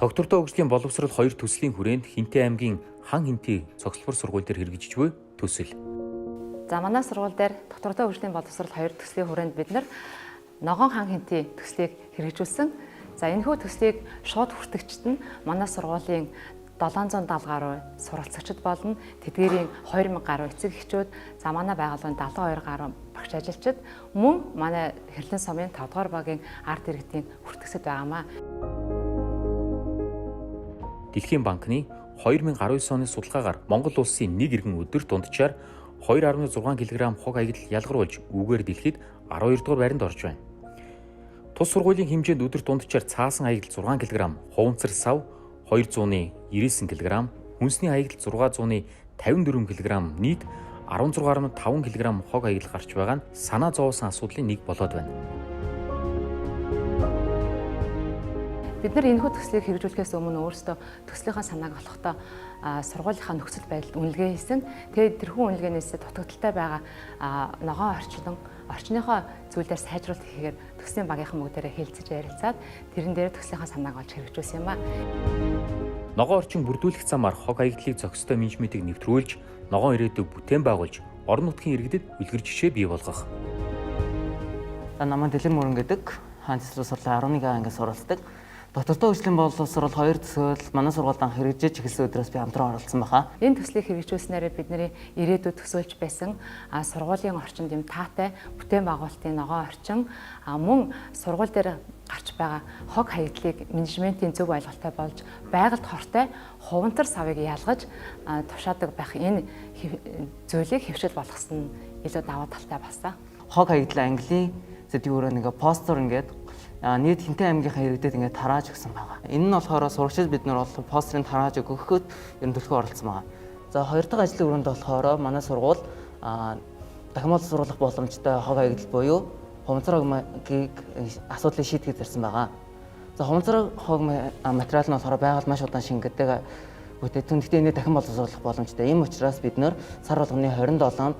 Доктортой хөгжлийн боловсрол 2 төслийн хүрээнд Хинтээ аймгийн хан хинтээ цогцлбор сургууль дээр хэрэгжиж буй төсөл. За манай сургууль дээр доктортой хөгжлийн боловсрол 2 төслийн хүрээнд бид ногоон хан хинтээ төслийг хэрэгжүүлсэн. За энэхүү төслийг шууд хүртэгчид нь манай сургуулийн 770 гаруй суралцагчид болно. Тэдгээрийн 2000 гаруй эцэг эхчүүд, за манай байгууллагын 72 гаруй багш ажилчид, мөн манай Хэрлэн сумын 5 дугаар багийн ард иргэдийн хүртэгчид байгаамаа. Дэлхийн банкны 2019 оны судалгаагаар Монгол улсын нэг иргэн өдөрт дунджаар 2.6 кг хог аягдал ялгаруулж үүгээр дэлхийд 12 дугаар байранд орж байна. Тус сургуулийн хэмжээнд өдөрт дунджаар цаасан аягдал 6 кг, хуванцар сав 299 кг, хүнсний аягдал 654 кг, нийт 16.5 кг хог аягдал гарч байгаа нь санаа зовоосон асуудлын нэг болоод байна. Бид нар энэхүү төслийг хэрэгжүүлэхээс өмнө өөрсдөө төслийнхаа санааг олохдоо сургуулийнхаа нөхцөл байдалд үнэлгээ хийсэн. Тэгээд тэрхүү үнэлгээнээс дутагдaltaй байгаа ногоон орчныхоо зүйлээр сайжруулалт хийхээр төслийн багийнхан бүгдээрээ хэлцэж ярилцаад тэрэн дээр төслийнхаа санааг олж хэрэгжүүлсэн юм а. Ногоон орчин бүрдүүлэх замаар хог аягдлыг зохистой менежментийг нэвтрүүлж, ногоон ирээдүйг бүтээн байгуулж, орон нутгийн иргэдэд үлгэр жишээ бий болгох. Намайг Дэлгэр Мөрөн гэдэг, хаан цэцлэг сурлын 11 ангиас суралцдаг. Доктортой хөгжлийн боловсрол 2 төсөл манай сургуульд анх хэрэгжиж эхэлсэн өдрөөс би хамтран оролцсон баха. Энэ төслийг хэрэгжүүлснээр бидний ирээдүйд төсөөлж байсан сургуулийн орчинд юм таатай бүтээн байгуулалтын ногоон орчин, мөн сургууль дээр гарч байгаа хог хаягдлыг менежментийн зөв ойлголттой болж байгальд хортой хувантар савыг ялгаж тушаадаг байх энэ зүйлийг хэвшил болгосон нь илүү даваа талтай басна. Хог хаягдлаа Английн зэдгүүрээ нэг постэр ингээд нийт Хинтээ аймгийнхаа иргэдэд ингээд тарааж өгсөн байгаа. Энэ нь болохоор сурагчид бид нар бол постерыг тарааж өгөхөд ер нь төлхөө оролцсон байгаа. За хоёр дахь ажлын өрөөнд болохоор манай сургууль дахин боловсруулах боломжтой хог аягдал буюу хуванцар хогийг асуудлыг шийдэхэд зарсан байгаа. За хуванцар хог материал нь болохоор байгаль маш удаан шингэдэг бүтээгдэхүүн. Гэхдээ энэ дахин боловсруулах боломжтой. Ийм учраас бид нэр сар болгоны 27-нд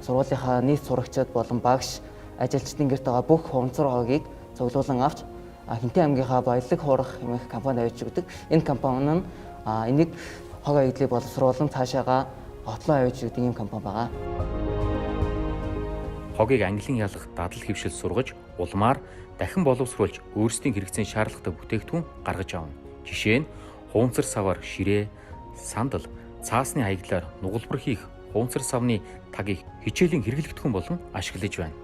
сургуулийнхаа нийт сурагчид болон багш ажилчдын гэрт байгаа бүх хуванцар хогийг цуглуулan авч Хинтээ аймгийнхаа баялаг хуурах хэмээх компани авч өгдөг. Энэ компани нь энийг хог аягдлыг боловсруулан цаашаага готлон авч өгдөг юм компани байгаа. Хогийг ангилан ялах дадал хэвшил сургаж, улмаар дахин боловсруулж өөрсдийн хэрэгцээний шаардлагатай бүтээгдэхүүн гаргаж авна. Жишээ нь хуванцар саваар ширээ, сандал, цаасны аягдлаар нугалбар хийх хуванцар савны тагийг хичээлийн хэрэглэгдэхүүн болон ашиглаж байна.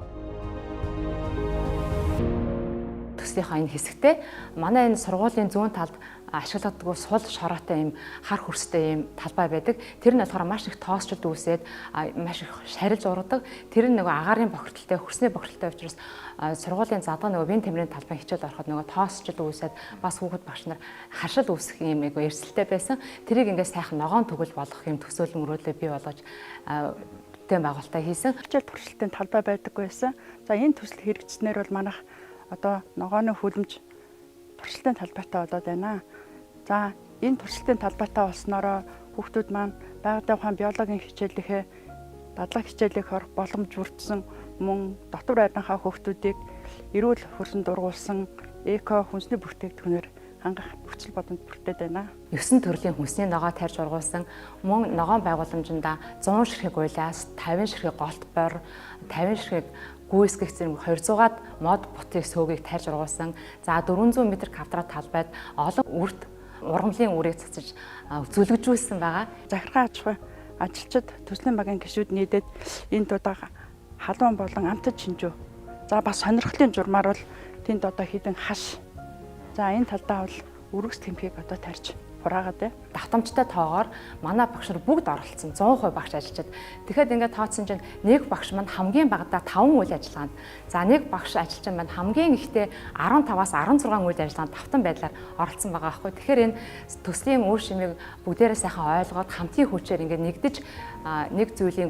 Төслийнхаа энэ хэсэгтээ манай энэ сургуулийн зүүн талд ашиглагддаг сул шороотой юм хар хөрстэй юм талбай байдаг. Тэр нь болохоор маш их тоосчлт үүсээд маш их шарилж ургадаг. Тэр нь нөгөө агаарын бохирдолтой, хөрсний бохирдолтой учраас сургуулийн задгаа нөгөө вен тамирын талбай хичээл ороход нөгөө тоосчлт үүсээд бас хүүхэд багш нар харшил үүсэх юм айгу эрсдэлтэй байсан. Тэрийг ингээд сайхан ногоон төгөл болгох юм төсөөлөн мөрөөдлөө бий болгож бүтээн байгуулалтаа хийсэн. Хичээл туршилтын талбай байдаггүй байсан. За энэ төсөл хэрэгжснээр бол манайх одоо ногооны хүлэмж туршилтын талбайтай болоод байна. За энэ туршилтын талбайтай болсноороо хүүхдүүд маань байгалийн ухаан биологийн хичээлийнхээ дадлаг хичээлийг орох боломж бүрдсэн, мөн дотор байрныхаа хүүхдүүдийг эрүүл хөрсөн дургуулсан эко хүнсний бүтээгдэхүүнээр хангах нөхцөл боломж бүрдээд байна. 9 төрлийн хүнсний ногоо тарьж ургуулсан, мөн ногоон байгууламжиндаа 100 ширхэг уйлаас 50 ширхэг голт бор, 50 ширхэг гүйсгэх зэрэг 200-аад мод бутыг сөгийг тарьж ургуулсан. За 400 м квадрат талбайд олон үрд ургамлын үрийг цацаж зүлгэжүүлсэн байгаа. Захиргаан аж ахуй ажилчид төслийн багийн гишүүд нийлээд энэ дуудаага халуун болон амтд шинжүү. За бас сонирхлын журмаар бол тэнд одоо хідэн хаш. За энэ талдаа бол үргэс тэмхийг одоо тарьж хураагаад байна. Давтамжтай тоогоор манай багш нар бүгд оролцсон 100% багш ажилчид. Тэгэхэд ингээд тооцсон чинь нэг багш маань хамгийн багадаа 5 үйл ажиллагаанд, за нэг багш ажилчин маань хамгийн ихтэй 15-аас 16 үйл ажиллагаанд давтан байдлаар оролцсон байгаа байхгүй. Тэгэхээр энэ төслийн үр шимийг бүгдээрээ сайхан ойлгоод хамтын хүчээр ингээд нэгдэж нэг зүйлийн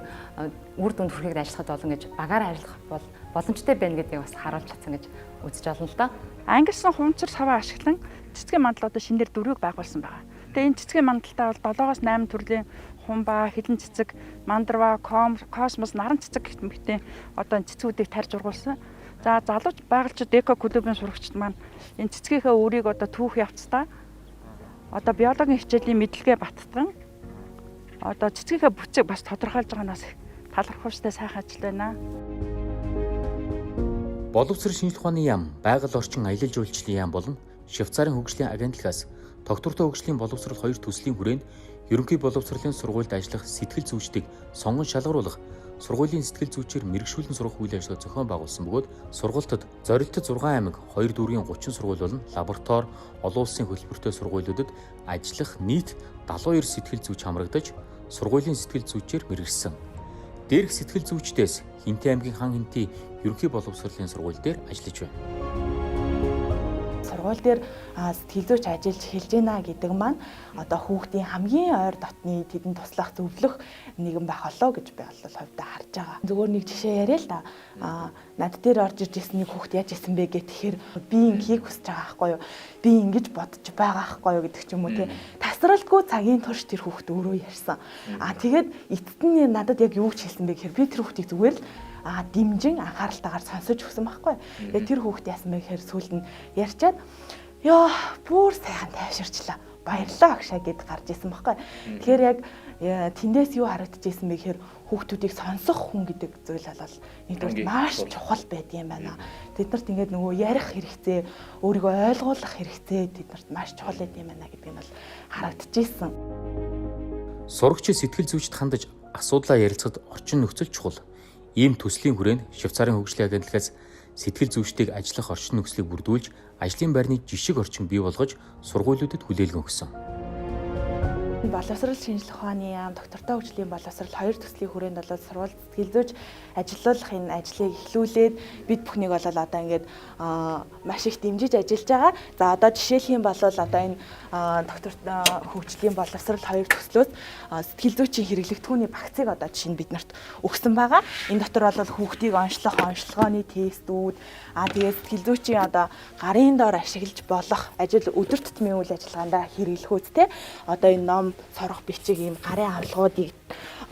үр дүнд хүрэхэд ажиллахад болон гэж багаар ажиллах бол боломжтой байна гэдгийг бас харуулж чадсан гэж үзэж байна л да. Ангилсан хуванцар саваа ашиглан цэцгийн мандалуудын шинээр 4-ийг байгуулсан байна. Тэгээ энэ цэцгийн мандалтаа бол 7-аас 8 төрлийн хумба, хилэн цэцэг, мандарва, космос, наран цэцэг гэх мэтийн одоо цэцгүүдийг тарьж ургуулсан. За залууч байгальчид эко клубын сурагчид маань энэ цэцгийнхээ өрийг одоо түүх явцдаа одоо биологийн хичээлийн мэдлэгээ баттган одоо цэцгийнхээ бүцийг бас тодорхойлж байгаа нас талархууштай сайхан ажил байна. Боловсрол шинжилгээ ухааны яам, байгаль орчин аялал жуулчлалын яам болон Швейцарын хөгжлийн агентлагаас доктортой хөгжлийн боловсрол 2 төслийн хүрээнд ерөнхий боловсролын сургуульд ажиллах сэтгэл зүйчдийг сонгон шалгаруулах, сургуулийн сэтгэл зүйчээр мэрэгшүүлэн сурах үйл ажиллагаа зохион байгуулсан бөгөөд сургуультад зорилттой 6 аймаг 2 дүүргийн 30 сургууль болон лаборатори, олон улсын хөтөлбөртэй сургуулиудад ажиллах нийт 72 сэтгэл зүйч хамрагдаж, сургуулийн сэтгэл зүйчээр мэргэжсэн. Дээрх сэтгэл зүйчдээс Хинтээ аймгийн хан хинтээ ерөнхий боловсролын сургууль дээр ажиллаж байна. Сургууль дээр сэтгэл зүйч ажиллаж эхэлж байна гэдэг маань одоо хүүхдийн хамгийн ойр дотны тэдэнд туслах зөвлөх нэгэн байх болоо гэж би бол хувьдаа харж байгаа. Зөвхөн нэг жишээ яриа л да. Над дээр орж ирж ирсэн нэг хүүхд яаж исэн бэ гэхээр би ингийг хүсэж байгаа байхгүй юу? Би ингэж бодож байгаа байхгүй юу гэдэг ч юм уу тий. Тасралтгүй цагийн турш тэр хүүхд өөрөө ярьсан. Тэгээд эцэст нь надад яг юу ч хэлсэн бэ гэхээр би тэр хүүхдийг зүгээр л дэмжин анхааралтайгаар сонсож өгсөн байхгүй. Тэгээ тэр хүүхд яасан бэ гэхээр сүүлд нь ярьчаад ёо бүр сайхан тайвширчлаа. Баярлалаа агшаа гэд гарч исэн байхгүй. Тэгэхээр яг тэндээс юу харагдчихсэн бэ гэхээр хүүхдүүдийг сонсох хүн гэдэг зүйл бол нэгдүгээр маш чухал байдığım байна. Тэднэрт ингээд нөгөө ярих хэрэгцээ, өөрийгөө ойлгуулах хэрэгцээ тэднэрт маш чухал байдığım байна гэдгийг бол харагдчихсэн. Сурагч сэтгэл зүйчд хандаж асуудлаа ярилцахад орчин нөхцөл чухал. Ийм төслийн хүрээнд Швейцарын хөгжлийн агентлагаас сэтгэл зүйчдийг ажиллах орчин нөхцөлийг бүрдүүлж, ажлын байрны жишг орчин бий болгож сургуулиудад хүлээлгэн өгсөн. Боловсрол шинжилгээ ухааны яам, доктортой хөгжлийн боловсрол 2 төслийн хүрээнд бол сургууль сэтгэл зүйч ажиллуулах энэ ажлыг эхлүүлээд бид бүхнийг бол одоо ингээд маш их дэмжиж ажиллаж байгаа. За одоо жишээлх юм бол одоо энэ доктор хөгжлийн боловсрол 2 төслөөс сэтгэл зүйчийн хэрэглэгдэхүүний багцыг одоо жишээ нь биднэрт өгсөн байгаа. Энэ дотор бол хүүхдийг онцлох онцлогооны тестүүд, тэгээд сэтгэл зүйчийн одоо гарын доор ашиглаж болох ажил өдөр тутмын үйл ажиллагаанд хэрэглэхүүд те одоо энэ ном сорох бичиг ийм гарын авлагуудыг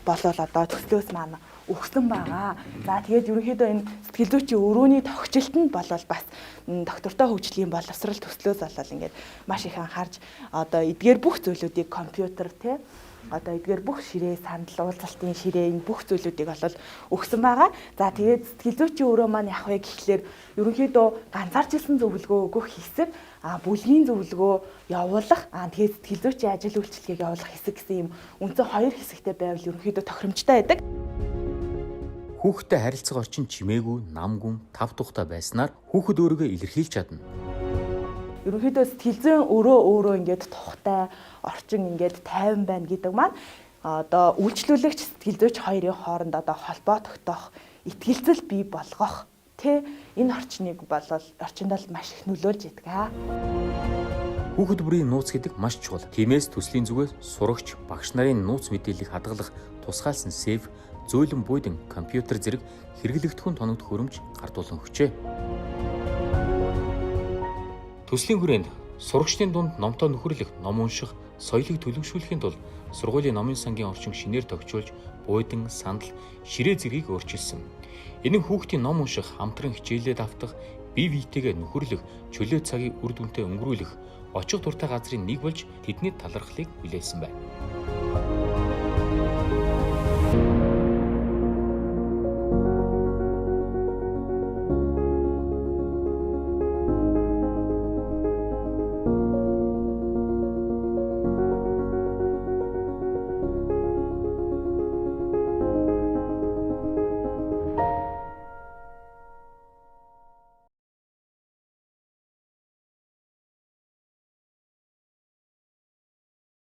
болол одоо төслөөс маань өгсөн байгаа. За тэгээд ерөнхийдөө энэ сэтгэл зүйчийн өрөөний тогтчлолтод бол бас доктортой хөгжлийн боловсрол төслөөс бол ингээд маш их анхаарч одоо эдгээр бүх зүйлүүдийг компьютер те одоо эдгээр бүх ширээ, сандал, уулзалтын ширээ энэ бүх зүйлүүдийг бол өгсөн байгаа. За тэгээд сэтгэл зүйчийн өрөө маань яг вэ гэхлээр ерөнхийдөө ганцаарч илсэн зөвлөгөө өгөх хэсэг, бүлгийн зөвлөгөө явуулах, тэгээд сэтгэл зүйчийн ажил үйлчилгээг явуулах хэсэг гэсэн юм үндсэн 2 хэсэгтэй байвал ерөнхийдөө тохиромжтой байдаг. Хүүхдтэй харилцах орчин чимээгүй, намгүн, тав тухтай байснаар хүүхэд өөрийгөө илэрхийлж чадна. Ерөнхийдөө сэтгэл зүйн өөрөө ингээд тухтай орчин ингээд тайван байна гэдэг маань одоо үйлчлүүлэгч сэтгэл зүйч хоёрын хооронд одоо холбоо тогтоох, итгэлцэл бий болгох тэ энэ орчныг бол орчинд бол маш их нөлөөлж идэг. Хүүхэд бүрийн нууц гэдэг маш чухал. Тиймээс төслийн зүгээс сурагч, багш нарын нууц мэдээллийг хадгалах тусгаалсан сэв, зөөлөн буудан компьютер зэрэг хэрэглэгдэхүүн тоногдох хөрөмж гардуулан өгчээ. Төслийн хүрээнд сурагчдын дунд номтой нөхөрлөх, ном унших, соёлыг төлөвшүүлэхийн тулд сургуулийн номын сангийн орчин шинээр тохижуулж, буудан, сандал, ширээ зэргийг өөрчилсөн. Энэ нь хүүхдийн ном унших, хамтран хичээлээд автах, бие биетэйгээ нөхөрлөх, чөлөө цагийг үр дүнтэй өнгөрүүлэх, очих дуртай газрын нэг болж тэдний талархлыг хүлээсэн байна.